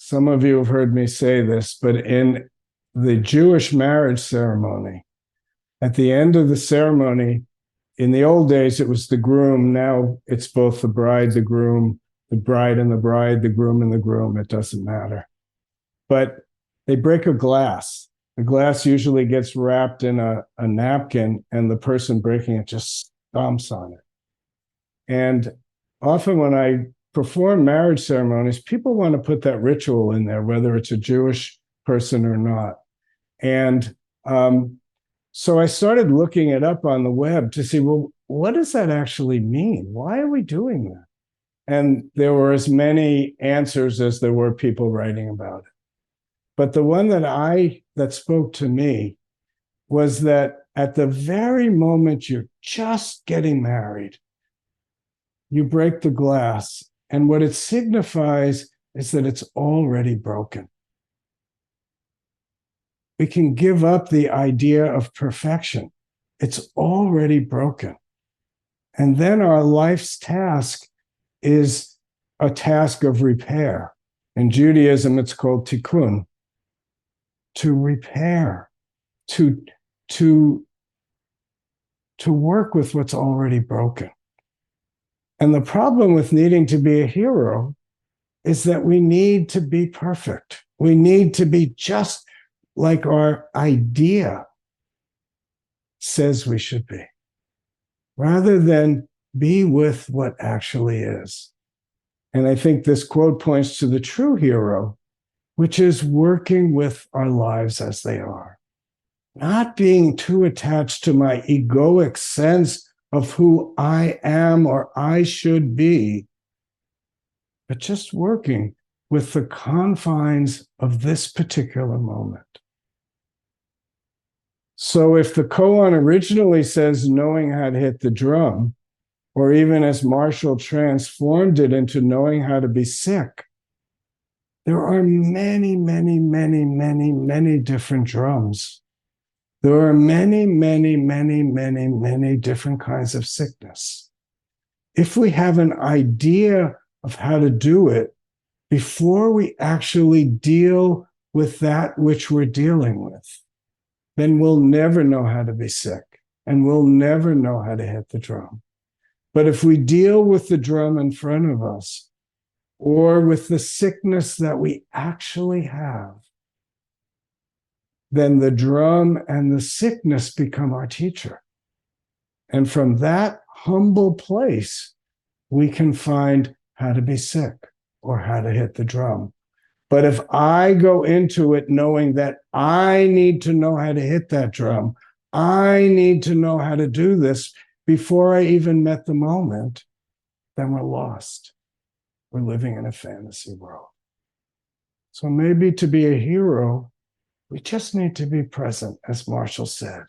some of you have heard me say this, but in the Jewish marriage ceremony, at the end of the ceremony, in the old days, it was the groom. Now it's both the bride, the groom, the bride and the bride, the groom and the groom. It doesn't matter. But they break a glass. The glass usually gets wrapped in a napkin, and the person breaking it just stomps on it. And often when I perform marriage ceremonies, people want to put that ritual in there, whether it's a Jewish person or not. And so I started looking it up on the web to see, well, what does that actually mean? Why are we doing that? And there were as many answers as there were people writing about it. But the one that spoke to me was that at the very moment you're just getting married, you break the glass. And what it signifies is that it's already broken. We can give up the idea of perfection. It's already broken. And then our life's task is a task of repair. In Judaism, it's called tikkun, to repair, to work with what's already broken. And the problem with needing to be a hero is that we need to be perfect. We need to be just like our idea says we should be, rather than be with what actually is. And I think this quote points to the true hero, which is working with our lives as they are, not being too attached to my egoic sense of who I am or I should be, but just working with the confines of this particular moment. So if the koan originally says knowing how to hit the drum, or even as Marshall transformed it into knowing how to be sick, there are many, many, many, many, many different drums. There are many, many, many, many, many different kinds of sickness. If we have an idea of how to do it before we actually deal with that which we're dealing with, then we'll never know how to be sick, and we'll never know how to hit the drum. But if we deal with the drum in front of us, or with the sickness that we actually have, then the drum and the sickness become our teacher. And from that humble place, we can find how to be sick or how to hit the drum. But if I go into it knowing that I need to know how to hit that drum, I need to know how to do this before I even met the moment, then we're lost. We're living in a fantasy world. So maybe to be a hero, we just need to be present, as Marshall said,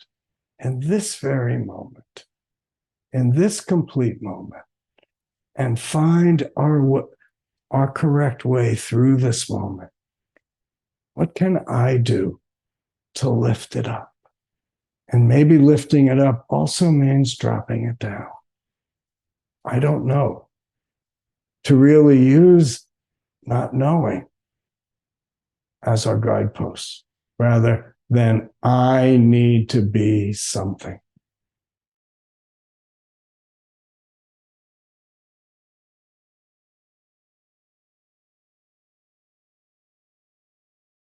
in this very moment, in this complete moment, and find our correct way through this moment. What can I do to lift it up? And maybe lifting it up also means dropping it down. I don't know. To really use not knowing as our guideposts, rather than I need to be something.